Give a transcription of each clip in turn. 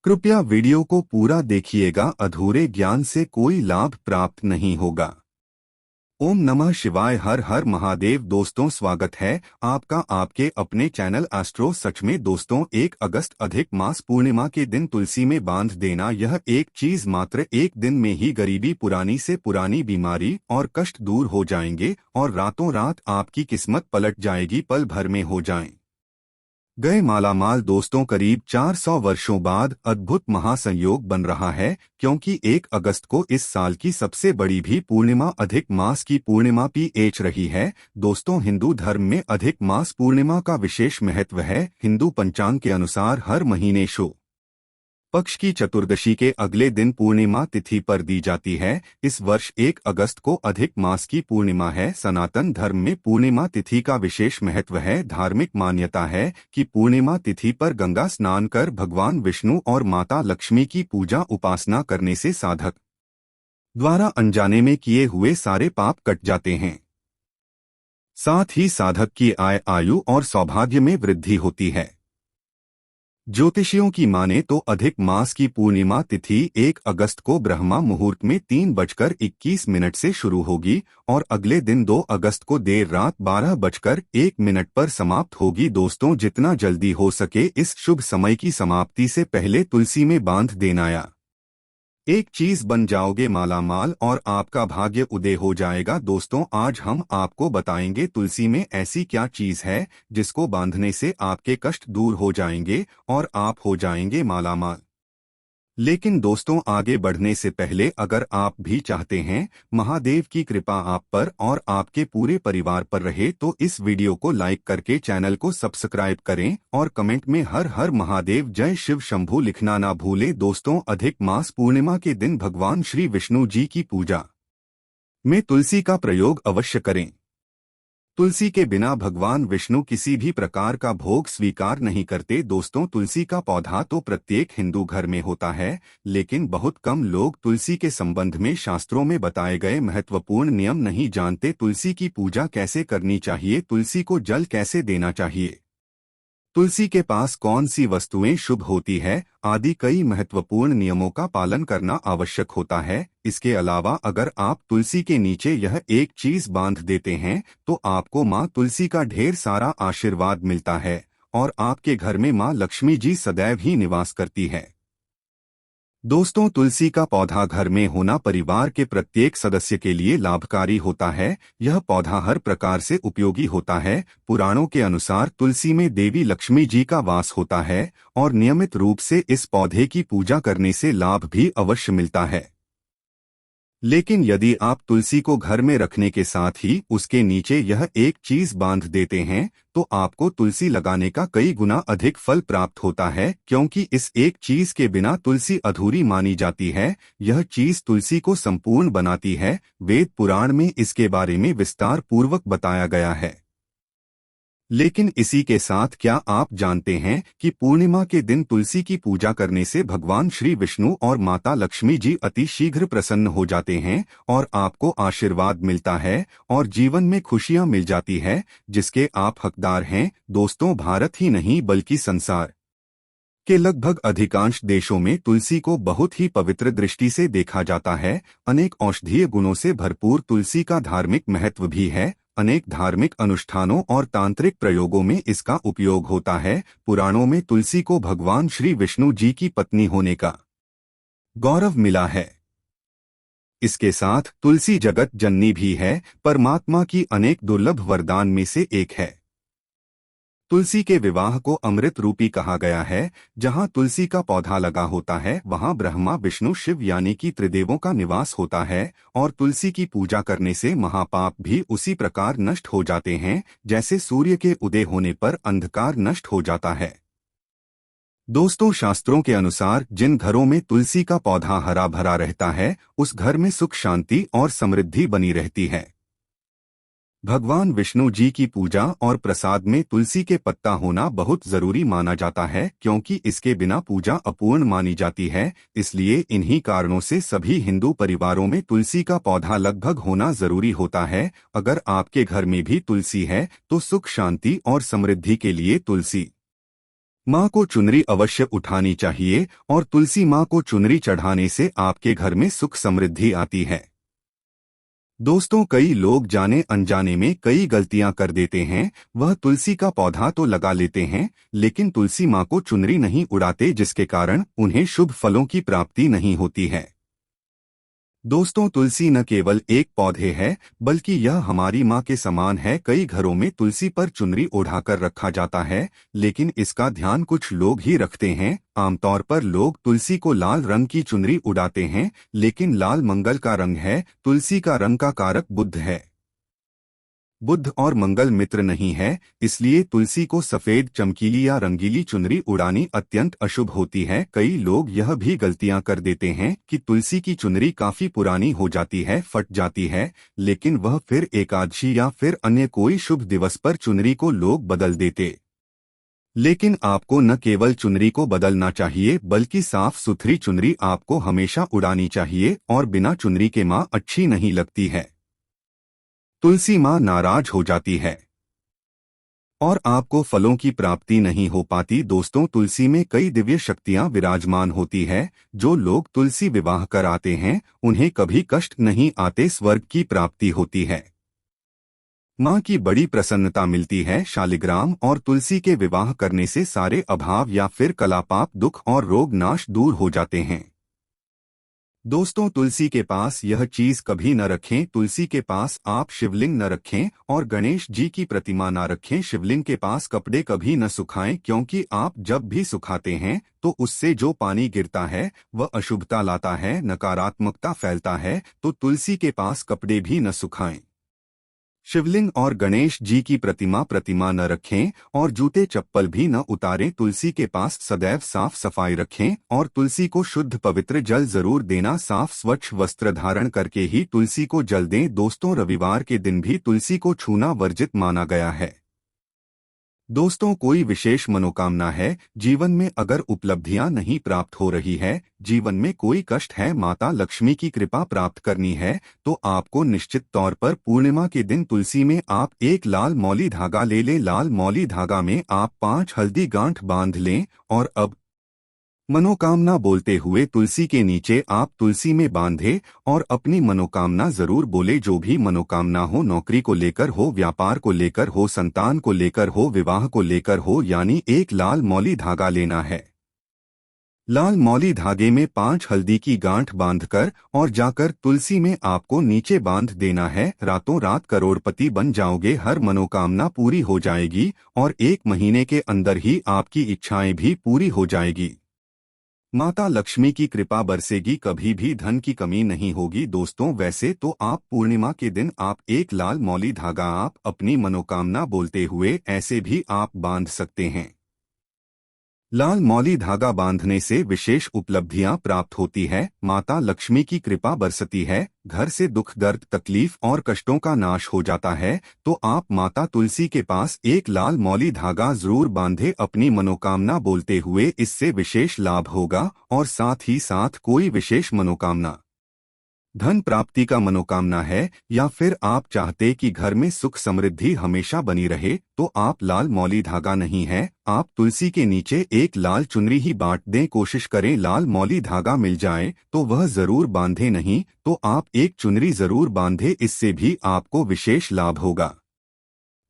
कृपया वीडियो को पूरा देखिएगा, अधूरे ज्ञान से कोई लाभ प्राप्त नहीं होगा। ओम नमः शिवाय, हर हर महादेव। दोस्तों, स्वागत है आपका आपके अपने चैनल एस्ट्रो सच में। दोस्तों, 1 अगस्त अधिक मास पूर्णिमा के दिन तुलसी में बांध देना, यह एक चीज मात्र एक दिन में ही गरीबी, पुरानी से पुरानी बीमारी और कष्ट दूर हो जाएंगे और रातों रात आपकी किस्मत पलट जाएगी, पल भर में हो जाएं गए मालामाल। दोस्तों, करीब 400 वर्षों बाद अद्भुत महासंयोग बन रहा है, क्योंकि 1 अगस्त को इस साल की सबसे बड़ी भी पूर्णिमा अधिक मास की पूर्णिमा पीएच रही है। दोस्तों, हिंदू धर्म में अधिक मास पूर्णिमा का विशेष महत्व है। हिंदू पंचांग के अनुसार हर महीने शुक्ल पक्ष की चतुर्दशी के अगले दिन पूर्णिमा तिथि पर दी जाती है। इस वर्ष 1 अगस्त को अधिक मास की पूर्णिमा है। सनातन धर्म में पूर्णिमा तिथि का विशेष महत्व है। धार्मिक मान्यता है कि पूर्णिमा तिथि पर गंगा स्नान कर भगवान विष्णु और माता लक्ष्मी की पूजा उपासना करने से साधक द्वारा अनजाने में किए हुए सारे पाप कट जाते हैं। साथ ही साधक की आयु और सौभाग्य में वृद्धि होती है। ज्योतिषियों की माने तो अधिक मास की पूर्णिमा तिथि 1 अगस्त को ब्रह्मा मुहूर्त में 3:21 से शुरू होगी और अगले दिन 2 अगस्त को देर रात 12:01 पर समाप्त होगी। दोस्तों, जितना जल्दी हो सके इस शुभ समय की समाप्ति से पहले तुलसी में बांध देना या एक चीज बन जाओगे मालामाल और आपका भाग्य उदय हो जाएगा। दोस्तों, आज हम आपको बताएंगे तुलसी में ऐसी क्या चीज है जिसको बांधने से आपके कष्ट दूर हो जाएंगे और आप हो जाएंगे मालामाल। लेकिन दोस्तों, आगे बढ़ने से पहले अगर आप भी चाहते हैं महादेव की कृपा आप पर और आपके पूरे परिवार पर रहे तो इस वीडियो को लाइक करके चैनल को सब्सक्राइब करें और कमेंट में हर हर महादेव जय शिव शंभू लिखना ना भूलें। दोस्तों, अधिक मास पूर्णिमा के दिन भगवान श्री विष्णु जी की पूजा में तुलसी का प्रयोग अवश्य करें। तुलसी के बिना भगवान विष्णु किसी भी प्रकार का भोग स्वीकार नहीं करते। दोस्तों, तुलसी का पौधा तो प्रत्येक हिंदू घर में होता है, लेकिन बहुत कम लोग तुलसी के संबंध में शास्त्रों में बताए गए महत्वपूर्ण नियम नहीं जानते। तुलसी की पूजा कैसे करनी चाहिए, तुलसी को जल कैसे देना चाहिए, तुलसी के पास कौन सी वस्तुएं शुभ होती है आदि कई महत्वपूर्ण नियमों का पालन करना आवश्यक होता है। इसके अलावा अगर आप तुलसी के नीचे यह एक चीज बांध देते हैं तो आपको माँ तुलसी का ढेर सारा आशीर्वाद मिलता है और आपके घर में माँ लक्ष्मी जी सदैव ही निवास करती है। दोस्तों, तुलसी का पौधा घर में होना परिवार के प्रत्येक सदस्य के लिए लाभकारी होता है। यह पौधा हर प्रकार से उपयोगी होता है। पुराणों के अनुसार तुलसी में देवी लक्ष्मी जी का वास होता है और नियमित रूप से इस पौधे की पूजा करने से लाभ भी अवश्य मिलता है। लेकिन यदि आप तुलसी को घर में रखने के साथ ही उसके नीचे यह एक चीज बांध देते हैं तो आपको तुलसी लगाने का कई गुना अधिक फल प्राप्त होता है, क्योंकि इस एक चीज के बिना तुलसी अधूरी मानी जाती है। यह चीज तुलसी को संपूर्ण बनाती है। वेद पुराण में इसके बारे में विस्तार पूर्वक बताया गया है। लेकिन इसी के साथ क्या आप जानते हैं कि पूर्णिमा के दिन तुलसी की पूजा करने से भगवान श्री विष्णु और माता लक्ष्मी जी अति शीघ्र प्रसन्न हो जाते हैं और आपको आशीर्वाद मिलता है और जीवन में खुशियां मिल जाती है जिसके आप हकदार हैं। दोस्तों, भारत ही नहीं बल्कि संसार के लगभग अधिकांश देशों में तुलसी को बहुत ही पवित्र दृष्टि से देखा जाता है। अनेक औषधीय गुणों से भरपूर तुलसी का धार्मिक महत्व भी है। अनेक धार्मिक अनुष्ठानों और तांत्रिक प्रयोगों में इसका उपयोग होता है। पुराणों में तुलसी को भगवान श्री विष्णु जी की पत्नी होने का गौरव मिला है। इसके साथ तुलसी जगत जननी भी है, परमात्मा की अनेक दुर्लभ वरदान में से एक है। तुलसी के विवाह को अमृत रूपी कहा गया है। जहां तुलसी का पौधा लगा होता है वहां ब्रह्मा विष्णु शिव यानी कि त्रिदेवों का निवास होता है और तुलसी की पूजा करने से महापाप भी उसी प्रकार नष्ट हो जाते हैं जैसे सूर्य के उदय होने पर अंधकार नष्ट हो जाता है। दोस्तों, शास्त्रों के अनुसार जिन घरों में तुलसी का पौधा हरा भरा रहता है उस घर में सुख शांति और समृद्धि बनी रहती है। भगवान विष्णु जी की पूजा और प्रसाद में तुलसी के पत्ता होना बहुत जरूरी माना जाता है, क्योंकि इसके बिना पूजा अपूर्ण मानी जाती है। इसलिए इन्हीं कारणों से सभी हिंदू परिवारों में तुलसी का पौधा लगभग होना जरूरी होता है। अगर आपके घर में भी तुलसी है तो सुख शांति और समृद्धि के लिए तुलसी माँ को चुनरी अवश्य उठानी चाहिए और तुलसी माँ को चुनरी चढ़ाने से आपके घर में सुख समृद्धि आती है। दोस्तों, कई लोग जाने अनजाने में कई गलतियां कर देते हैं। वह तुलसी का पौधा तो लगा लेते हैं, लेकिन तुलसी माँ को चुनरी नहीं उड़ाते, जिसके कारण उन्हें शुभ फलों की प्राप्ति नहीं होती है। दोस्तों, तुलसी न केवल एक पौधे है, बल्कि यह हमारी माँ के समान है। कई घरों में तुलसी पर चुनरी ओढ़ाकर रखा जाता है, लेकिन इसका ध्यान कुछ लोग ही रखते हैं। आमतौर पर लोग तुलसी को लाल रंग की चुनरी उड़ाते हैं, लेकिन लाल मंगल का रंग है। तुलसी का रंग का कारक बुध है। बुध और मंगल मित्र नहीं है, इसलिए तुलसी को सफेद, चमकीली या रंगीली चुनरी उड़ानी अत्यंत अशुभ होती है। कई लोग यह भी गलतियां कर देते हैं कि तुलसी की चुनरी काफी पुरानी हो जाती है, फट जाती है, लेकिन वह फिर एकादशी या फिर अन्य कोई शुभ दिवस पर चुनरी को लोग बदल देते। लेकिन आपको न केवल चुनरी को बदलना चाहिए, बल्कि साफ सुथरी चुनरी आपको हमेशा उड़ानी चाहिए, और बिना चुनरी के माँ अच्छी नहीं लगती है। तुलसी माँ नाराज हो जाती है और आपको फलों की प्राप्ति नहीं हो पाती। दोस्तों, तुलसी में कई दिव्य शक्तियां विराजमान होती है। जो लोग तुलसी विवाह कराते हैं, उन्हें कभी कष्ट नहीं आते, स्वर्ग की प्राप्ति होती है। माँ की बड़ी प्रसन्नता मिलती है। शालिग्राम और तुलसी के विवाह करने से सारे अभाव या फिर कलापाप, दुख और रोग नाश दूर हो जाते हैं। दोस्तों, तुलसी के पास यह चीज कभी न रखें। तुलसी के पास आप शिवलिंग न रखें और गणेश जी की प्रतिमा न रखें। शिवलिंग के पास कपड़े कभी न सुखाएं, क्योंकि आप जब भी सुखाते हैं तो उससे जो पानी गिरता है वह अशुभता लाता है, नकारात्मकता फैलता है। तो तुलसी के पास कपड़े भी न सुखाएं। शिवलिंग और गणेश जी की प्रतिमा न रखें और जूते चप्पल भी न उतारें। तुलसी के पास सदैव साफ सफाई रखें और तुलसी को शुद्ध पवित्र जल जरूर देना। साफ स्वच्छ वस्त्र धारण करके ही तुलसी को जल दें। दोस्तों, रविवार के दिन भी तुलसी को छूना वर्जित माना गया है। दोस्तों, कोई विशेष मनोकामना है, जीवन में अगर उपलब्धियां नहीं प्राप्त हो रही है, जीवन में कोई कष्ट है, माता लक्ष्मी की कृपा प्राप्त करनी है, तो आपको निश्चित तौर पर पूर्णिमा के दिन तुलसी में आप एक लाल मौली धागा ले लें। लाल मौली धागा में आप 5 हल्दी गांठ बांध लें और अब मनोकामना बोलते हुए तुलसी के नीचे आप तुलसी में बांधे और अपनी मनोकामना जरूर बोले। जो भी मनोकामना हो, नौकरी को लेकर हो, व्यापार को लेकर हो, संतान को लेकर हो, विवाह को लेकर हो, यानी एक लाल मौली धागा लेना है। लाल मौली धागे में 5 हल्दी की गांठ बांधकर और जाकर तुलसी में आपको नीचे बांध देना है। रातों रात करोड़पति बन जाओगे, हर मनोकामना पूरी हो जाएगी और 1 महीने के अंदर ही आपकी इच्छाएं भी पूरी हो जाएगी। माता लक्ष्मी की कृपा बरसेगी, कभी भी धन की कमी नहीं होगी। दोस्तों, वैसे तो आप पूर्णिमा के दिन आप एक लाल मौली धागा आप अपनी मनोकामना बोलते हुए ऐसे भी आप बांध सकते हैं। लाल मौली धागा बांधने से विशेष उपलब्धियां प्राप्त होती है, माता लक्ष्मी की कृपा बरसती है, घर से दुख, दर्द, तकलीफ और कष्टों का नाश हो जाता है। तो आप माता तुलसी के पास एक लाल मौली धागा जरूर बांधे अपनी मनोकामना बोलते हुए। इससे विशेष लाभ होगा और साथ ही साथ कोई विशेष मनोकामना, धन प्राप्ति का मनोकामना है, या फिर आप चाहते कि घर में सुख समृद्धि हमेशा बनी रहे, तो आप लाल मौली धागा नहीं है, आप तुलसी के नीचे एक लाल चुनरी ही बांट दें। कोशिश करें लाल मौली धागा मिल जाए तो वह जरूर बांधे, नहीं तो आप एक चुनरी जरूर बांधे, इससे भी आपको विशेष लाभ होगा।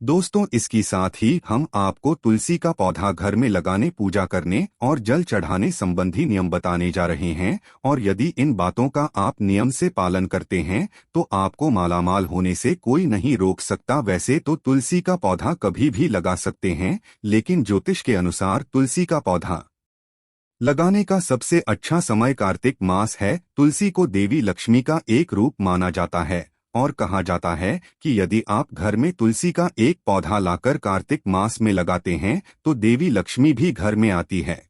दोस्तों, इसकी साथ ही हम आपको तुलसी का पौधा घर में लगाने, पूजा करने और जल चढ़ाने संबंधी नियम बताने जा रहे हैं, और यदि इन बातों का आप नियम से पालन करते हैं तो आपको मालामाल होने से कोई नहीं रोक सकता। वैसे तो तुलसी का पौधा कभी भी लगा सकते हैं, लेकिन ज्योतिष के अनुसार तुलसी का पौधा लगाने का सबसे अच्छा समय कार्तिक मास है। तुलसी को देवी लक्ष्मी का एक रूप माना जाता है और कहा जाता है कि यदि आप घर में तुलसी का एक पौधा लाकर कार्तिक मास में लगाते हैं तो देवी लक्ष्मी भी घर में आती है।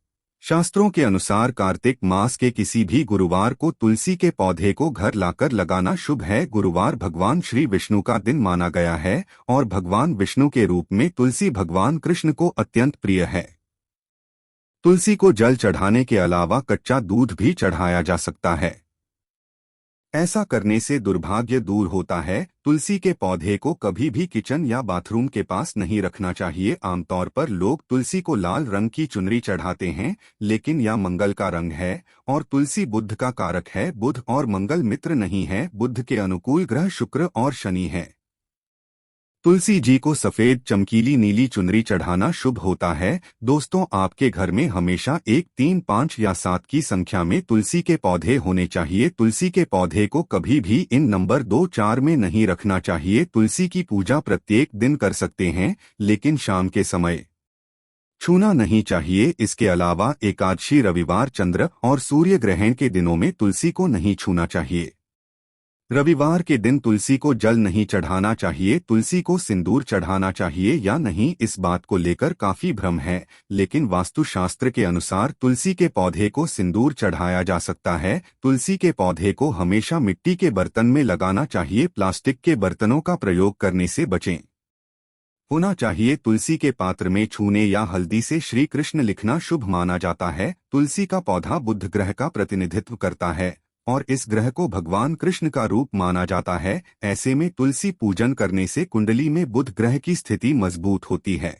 शास्त्रों के अनुसार कार्तिक मास के किसी भी गुरुवार को तुलसी के पौधे को घर लाकर लगाना शुभ है। गुरुवार भगवान श्री विष्णु का दिन माना गया है और भगवान विष्णु के रूप में तुलसी भगवान कृष्ण को अत्यंत प्रिय है। तुलसी को जल चढ़ाने के अलावा कच्चा दूध भी चढ़ाया जा सकता है। ऐसा करने से दुर्भाग्य दूर होता है। तुलसी के पौधे को कभी भी किचन या बाथरूम के पास नहीं रखना चाहिए। आमतौर पर लोग तुलसी को लाल रंग की चुनरी चढ़ाते हैं, लेकिन यह मंगल का रंग है और तुलसी बुध का कारक है। बुध और मंगल मित्र नहीं है। बुध के अनुकूल ग्रह शुक्र और शनि है। तुलसी जी को सफेद चमकीली नीली चुनरी चढ़ाना शुभ होता है। दोस्तों, आपके घर में हमेशा 1, 3, 5 या 7 की संख्या में तुलसी के पौधे होने चाहिए। तुलसी के पौधे को कभी भी इन नंबर 2, 4 में नहीं रखना चाहिए। तुलसी की पूजा प्रत्येक दिन कर सकते हैं, लेकिन शाम के समय छूना नहीं चाहिए। इसके अलावा एकादशी, रविवार, चंद्र और सूर्य ग्रहण के दिनों में तुलसी को नहीं छूना चाहिए। रविवार के दिन तुलसी को जल नहीं चढ़ाना चाहिए। तुलसी को सिंदूर चढ़ाना चाहिए या नहीं, इस बात को लेकर काफी भ्रम है, लेकिन वास्तुशास्त्र के अनुसार तुलसी के पौधे को सिंदूर चढ़ाया जा सकता है। तुलसी के पौधे को हमेशा मिट्टी के बर्तन में लगाना चाहिए। प्लास्टिक के बर्तनों का प्रयोग करने से बचें। होना चाहिए। तुलसी के पात्र में छूने या हल्दी से श्री कृष्ण लिखना शुभ माना जाता है। तुलसी का पौधा बुध ग्रह का प्रतिनिधित्व करता है और इस ग्रह को भगवान कृष्ण का रूप माना जाता है। ऐसे में तुलसी पूजन करने से कुंडली में बुध ग्रह की स्थिति मजबूत होती है।